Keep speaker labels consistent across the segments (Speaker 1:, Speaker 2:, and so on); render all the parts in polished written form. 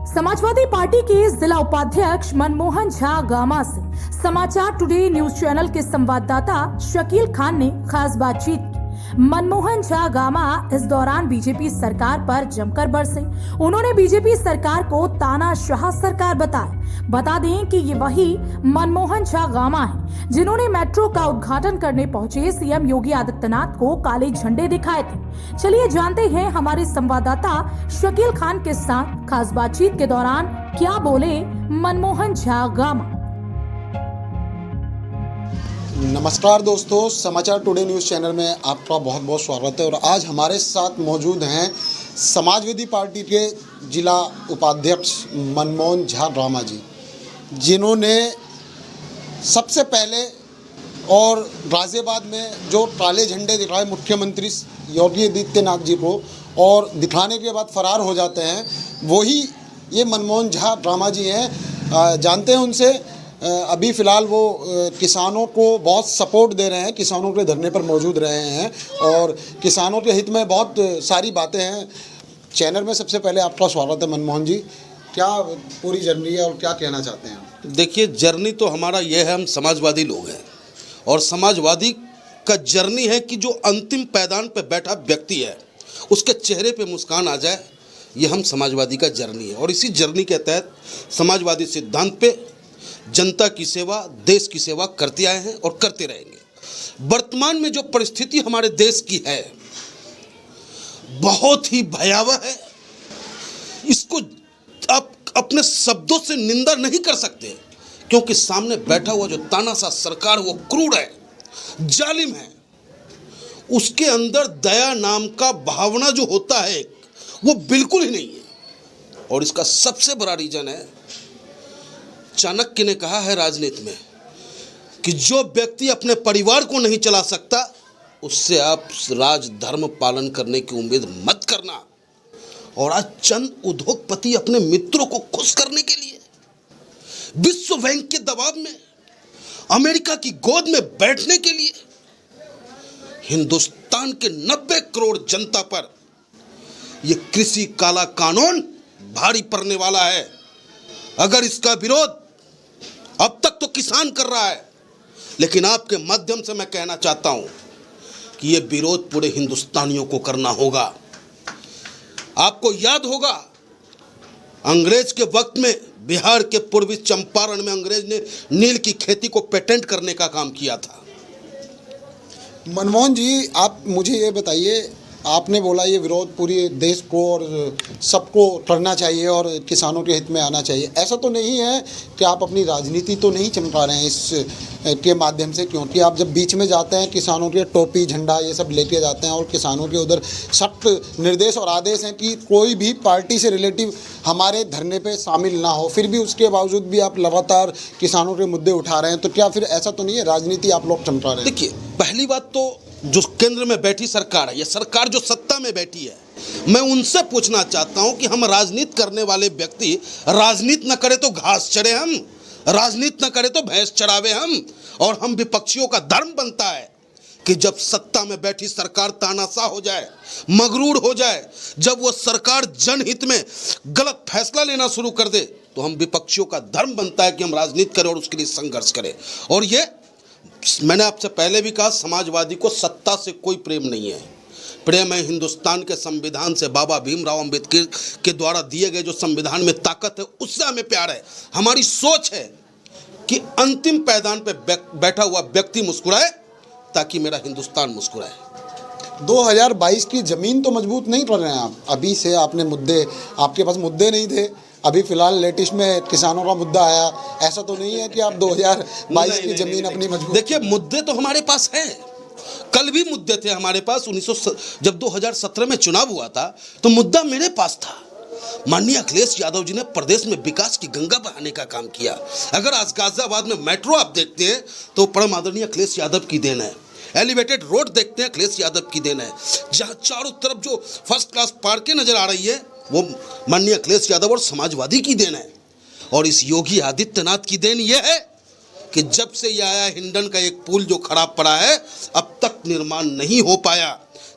Speaker 1: Samajwadi party के जिला उपाध्यक्ष मनमोहन झा गामा से समाचार टुडे न्यूज चैनल के संवाददाता शकील खान ने खास बातचीत की। मनमोहन झा गामा इस दौरान बीजेपी सरकार पर जमकर बरसे। उन्होंने बीजेपी सरकार को तानाशाह सरकार बताया। बता दें कि ये वही मनमोहन झा गामा है जिन्होंने मेट्रो का उद्घाटन करने पहुंचे सीएम योगी आदित्यनाथ को काले झंडे दिखाए थे। चलिए जानते हैं हमारे संवाददाता शकील खान के साथ खास बातचीत के दौरान क्या बोले मनमोहन झा गामा।
Speaker 2: नमस्कार दोस्तों, समाचार टुडे न्यूज़ चैनल में आपका बहुत बहुत स्वागत है। और आज हमारे साथ मौजूद हैं समाजवादी पार्टी के जिला उपाध्यक्ष मनमोहन झा गामा जी, जिन्होंने सबसे पहले और गाजियाबाद में जो काले झंडे दिखाए मुख्यमंत्री योगी आदित्यनाथ जी को और दिखाने के बाद फरार हो जाते हैं, वही ये मनमोहन झा गामा जी हैं। जानते हैं उनसे। अभी फ़िलहाल वो किसानों को बहुत सपोर्ट दे रहे हैं, किसानों के धरने पर मौजूद रहे हैं और किसानों के हित में बहुत सारी बातें हैं। चैनल में सबसे पहले आपका स्वागत है मनमोहन जी। क्या पूरी जर्नी है और क्या कहना चाहते हैं?
Speaker 3: देखिए, जर्नी तो हमारा यह है, हम समाजवादी लोग हैं और समाजवादी का जर्नी है कि जो अंतिम पैदान पे बैठा व्यक्ति है उसके चेहरे पे मुस्कान आ जाए, ये हम समाजवादी का जर्नी है। और इसी जर्नी के तहत समाजवादी सिद्धांत पे जनता की सेवा, देश की सेवा करते आए हैं और करते रहेंगे। वर्तमान में जो परिस्थिति हमारे देश की है बहुत ही भयावह है। इसको आप अपने शब्दों से निंदा नहीं कर सकते, क्योंकि सामने बैठा हुआ जो तानाशाह सरकार वो क्रूर है, जालिम है। उसके अंदर दया नाम का भावना जो होता है वो बिल्कुल ही नहीं है। और इसका सबसे बड़ा रीजन है, चाणक्य ने कहा है राजनीति में कि जो व्यक्ति अपने परिवार को नहीं चला सकता उससे आप राजधर्म पालन करने की उम्मीद मत करना। और आज चंद उद्योगपति अपने मित्रों को खुश करने के लिए विश्व बैंक के दबाव में, अमेरिका की गोद में बैठने के लिए हिंदुस्तान के 90 करोड़ जनता पर यह कृषि काला कानून भारी पड़ने वाला है। अगर इसका विरोध अब तक तो किसान कर रहा है, लेकिन आपके माध्यम से मैं कहना चाहता हूं कि यह विरोध पूरे हिंदुस्तानियों को करना होगा। आपको याद होगा अंग्रेज के वक्त में बिहार के पूर्वी चंपारण में अंग्रेज ने नील की खेती को पेटेंट करने का काम किया था।
Speaker 2: मनमोहन जी, आप मुझे ये बताइए, आपने बोला ये विरोध पूरे देश को और सबको करना चाहिए और किसानों के हित में आना चाहिए। ऐसा तो नहीं है कि आप अपनी राजनीति तो नहीं चमका रहे हैं इस के माध्यम से, क्योंकि आप जब बीच में जाते हैं किसानों के टोपी झंडा ये सब लेके जाते हैं और किसानों के उधर सख्त निर्देश और आदेश हैं कि कोई भी पार्टी से रिलेटिव हमारे धरने पे शामिल ना हो, फिर भी उसके बावजूद भी आप लगातार किसानों के मुद्दे उठा रहे हैं। तो क्या फिर ऐसा तो नहीं है राजनीति आप लोग चमका रहे हैं?
Speaker 3: देखिए, पहली बात तो जो केंद्र में बैठी सरकार है, ये सरकार जो सत्ता में बैठी है, मैं उनसे पूछना चाहता हूं कि हम राजनीति करने वाले व्यक्ति राजनीति न करें तो घास चढ़े हम, राजनीति न करें तो भैंस चरावे हम। और हम विपक्षियों का धर्म बनता है कि जब सत्ता में बैठी सरकार तानाशाह हो जाए, मगरूर हो जाए, जब वो सरकार जनहित में गलत फैसला लेना शुरू कर दे, तो हम विपक्षियों का धर्म बनता है कि हम राजनीति करें और उसके लिए संघर्ष करें। और ये मैंने आपसे पहले भी कहा, समाजवादी को सत्ता से कोई प्रेम नहीं है। प्रेम है हिंदुस्तान के संविधान से, बाबा भीमराव अंबेडकर के द्वारा दिए गए जो संविधान में ताकत है उससे हमें प्यार है। हमारी सोच है कि अंतिम पैदान पे बैठा हुआ व्यक्ति मुस्कुराए ताकि मेरा हिंदुस्तान मुस्कुराए।
Speaker 2: 2022 की ज़मीन तो मजबूत नहीं कर रहे हैं आप। अभी से आपने मुद्दे, आपके पास मुद्दे नहीं थे, अभी फिलहाल लेटेस्ट में किसानों का मुद्दा आया। ऐसा तो नहीं है कि आप 2022 की ज़मीन अपनी मजबूत।
Speaker 3: देखिए, मुद्दे तो हमारे पास हैं, कल भी मुद्दे थे हमारे पास। जब 2017 में चुनाव हुआ था तो मुद्दा मेरे पास था। माननीय अखिलेश यादव जी ने प्रदेश में विकास की गंगा बहाने का काम किया। अगर आज गाजियाबाद में मेट्रो आप देखते हैं तो परम आदरणीय अखिलेश यादव की देन है। एलिवेटेड रोड देखते हैं, अखिलेश यादव की देन है। जहां चारों तरफ जो फर्स्ट क्लास पार्कें नजर आ रही है वो माननीय अखिलेश यादव और समाजवादी की देन है। और इस योगी आदित्यनाथ की देन यह है कि जब से यह आया, हिंडन का एक पुल जो खराब पड़ा है अब तक निर्माण नहीं हो पाया।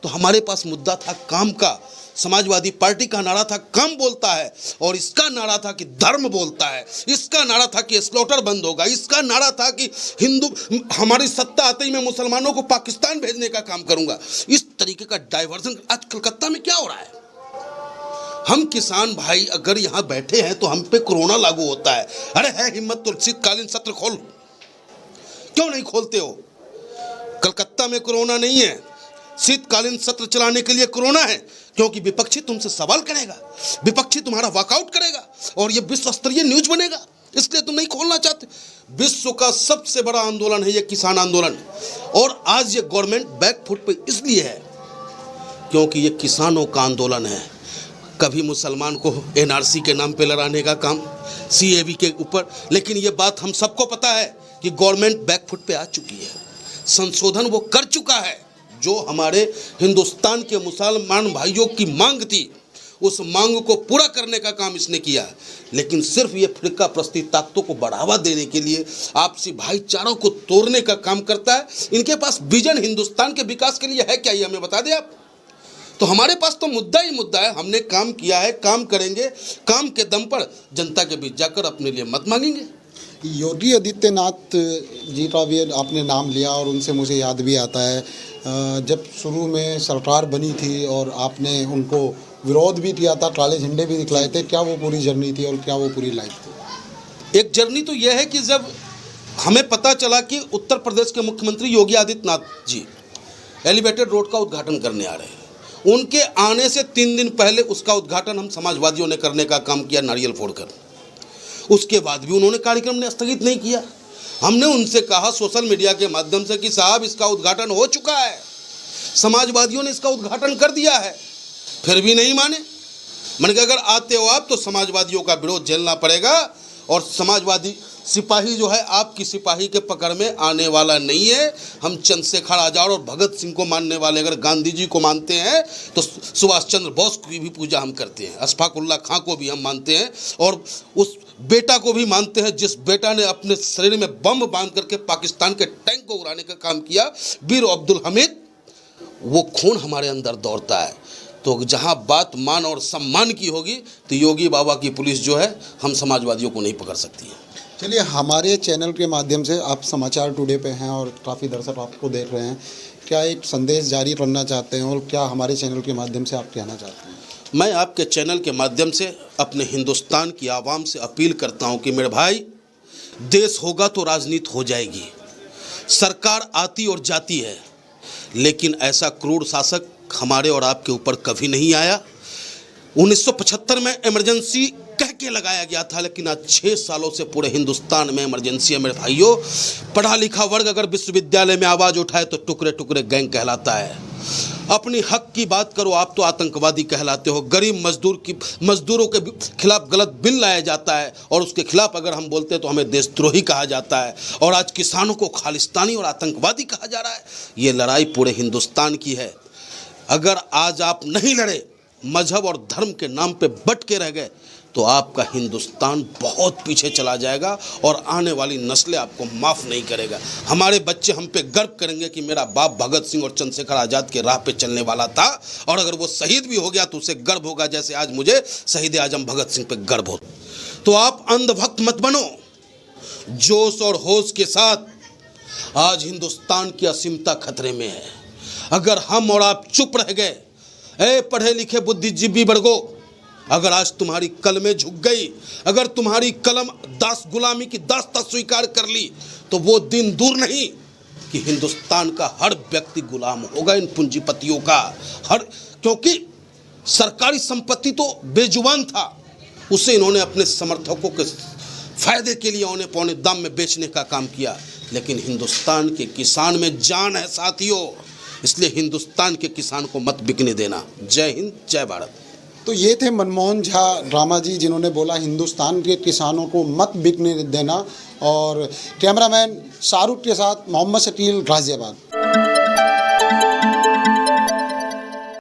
Speaker 3: तो हमारे पास मुद्दा था काम का। समाजवादी पार्टी का नारा था काम बोलता है, और इसका नारा था कि धर्म बोलता है, इसका नारा था कि स्लॉटर बंद होगा, इसका नारा था कि हिंदू हमारी सत्ता आते ही मैं मुसलमानों को पाकिस्तान भेजने का काम करूंगा। इस तरीके का डाइवर्जन आज कलकत्ता में क्या हो रहा है? हम किसान भाई अगर यहाँ बैठे हैं तो हम पे कोरोना लागू होता है। अरे है हिम्मत तो शीतकालीन सत्र खोल, क्यों नहीं खोलते हो? कलकत्ता में कोरोना नहीं है, शीतकालीन सत्र चलाने के लिए कोरोना है, क्योंकि विपक्षी तुमसे सवाल करेगा, विपक्षी तुम्हारा वॉकआउट करेगा और ये विश्व स्तरीय न्यूज बनेगा, इसलिए तुम नहीं खोलना चाहते। विश्व का सबसे बड़ा आंदोलन है ये किसान आंदोलन, और आज ये गवर्नमेंट बैकफुट पे इसलिए है क्योंकि ये किसानों का आंदोलन है। कभी मुसलमान को एनआरसी के नाम पे लड़ाने का काम, सीएबी के ऊपर, लेकिन ये बात हम सबको पता है कि गवर्नमेंट बैकफुट पे आ चुकी है, संशोधन वो कर चुका है। जो हमारे हिंदुस्तान के मुसलमान भाइयों की मांग थी, उस मांग को पूरा करने का काम इसने किया, लेकिन सिर्फ ये फिरका प्रस्ती ताकतों को बढ़ावा देने के लिए, आपसी भाईचारों को तोड़ने का काम करता है। इनके पास विजन हिंदुस्तान के विकास के लिए है क्या, ये हमें बता दें आप। तो हमारे पास तो मुद्दा ही मुद्दा है, हमने काम किया है, काम करेंगे, काम के दम पर जनता के बीच जाकर अपने लिए मत मांगेंगे।
Speaker 2: योगी आदित्यनाथ जी का भी आपने नाम लिया और उनसे मुझे याद भी आता है जब शुरू में सरकार बनी थी और आपने उनको विरोध भी किया था, काले झंडे भी दिखलाए थे। क्या वो पूरी जर्नी थी और क्या वो पूरी लाइफ थी?
Speaker 3: एक जर्नी तो यह है कि जब हमें पता चला कि उत्तर प्रदेश के मुख्यमंत्री योगी आदित्यनाथ जी एलिवेटेड रोड का उद्घाटन करने आ रहे हैं, उनके आने से 3 दिन पहले उसका उद्घाटन हम समाजवादियों ने करने का काम किया, नारियल फोड़कर। उसके बाद भी उन्होंने कार्यक्रम ने स्थगित नहीं किया। हमने उनसे कहा सोशल मीडिया के माध्यम से कि साहब इसका उद्घाटन हो चुका है, समाजवादियों ने इसका उद्घाटन कर दिया है, फिर भी नहीं माने। मैंने कहा अगर आते हो आप तो समाजवादियों का विरोध झेलना पड़ेगा, और समाजवादी सिपाही जो है आपकी सिपाही के पकड़ में आने वाला नहीं है। हम चंद्रशेखर आजाद और भगत सिंह को मानने वाले, अगर गांधी जी को मानते हैं तो सुभाष चंद्र बोस की भी पूजा हम करते हैं, अशफाक उल्लाह खां को भी हम मानते हैं, और उस बेटा को भी मानते हैं जिस बेटा ने अपने शरीर में बम बांध करके पाकिस्तान के टैंक को उड़ाने का काम किया, वीर अब्दुल हमीद। वो खून हमारे अंदर दौड़ता है। तो जहां बात मान और सम्मान की होगी तो योगी बाबा की पुलिस जो है हम समाजवादियों को नहीं पकड़ सकती है।
Speaker 2: चलिए, हमारे चैनल के माध्यम से आप समाचार टुडे पे हैं और काफ़ी दर्शक आपको देख रहे हैं, क्या एक संदेश जारी करना चाहते हैं और क्या हमारे चैनल के माध्यम से आप कहना चाहते हैं?
Speaker 3: मैं आपके चैनल के माध्यम से अपने हिंदुस्तान की आवाम से अपील करता हूं कि मेरे भाई, देश होगा तो राजनीति हो जाएगी, सरकार आती और जाती है, लेकिन ऐसा क्रूर शासक हमारे और आपके ऊपर कभी नहीं आया। 1975 में इमरजेंसी कह के लगाया गया था, लेकिन आज 6 सालों से पूरे हिंदुस्तान में इमरजेंसी है। मेरे भाइयों, पढ़ा लिखा वर्ग अगर विश्वविद्यालय में आवाज़ उठाए तो टुकड़े टुकड़े गैंग कहलाता है। अपनी हक की बात करो आप तो आतंकवादी कहलाते हो। गरीब मजदूरों के खिलाफ गलत बिल लाया जाता है और उसके खिलाफ अगर हम बोलते हैं तो हमें देशद्रोही कहा जाता है, और आज किसानों को खालिस्तानी और आतंकवादी कहा जा रहा है। ये लड़ाई पूरे हिंदुस्तान की है। अगर आज आप नहीं लड़े, मजहब और धर्म के नाम पे बट के रह गए, तो आपका हिंदुस्तान बहुत पीछे चला जाएगा और आने वाली नस्लें आपको माफ़ नहीं करेगा। हमारे बच्चे हम पे गर्व करेंगे कि मेरा बाप भगत सिंह और चंद्रशेखर आज़ाद के राह पे चलने वाला था, और अगर वो शहीद भी हो गया तो उसे गर्व होगा, जैसे आज मुझे शहीद आजम भगत सिंह पे गर्व हो। तो आप अंधभक्त मत बनो, जोश और होश के साथ। आज हिंदुस्तान की असीमता खतरे में है। अगर हम और आप चुप रह गए, ए पढ़े लिखे बुद्धिजीवी वर्गों, अगर आज तुम्हारी कलमें झुक गई, अगर तुम्हारी कलम गुलामी की दास्तां स्वीकार कर ली, तो वो दिन दूर नहीं कि हिंदुस्तान का हर व्यक्ति गुलाम होगा इन पूंजीपतियों का। क्योंकि सरकारी संपत्ति तो बेजुबान था, उसे इन्होंने अपने समर्थकों के फायदे के लिए औने पौने दाम में बेचने का काम किया। लेकिन हिंदुस्तान के किसान में जान है साथियों, इसलिए हिंदुस्तान के किसान को मत बिकने देना। जय हिंद, जय भारत।
Speaker 2: तो ये थे मनमोहन झा ड्रामा जी, जिन्होंने बोला हिंदुस्तान के किसानों को मत बिकने देना। और कैमरामैन शाहरुख के साथ मोहम्मद शकील, गाजियाबाद।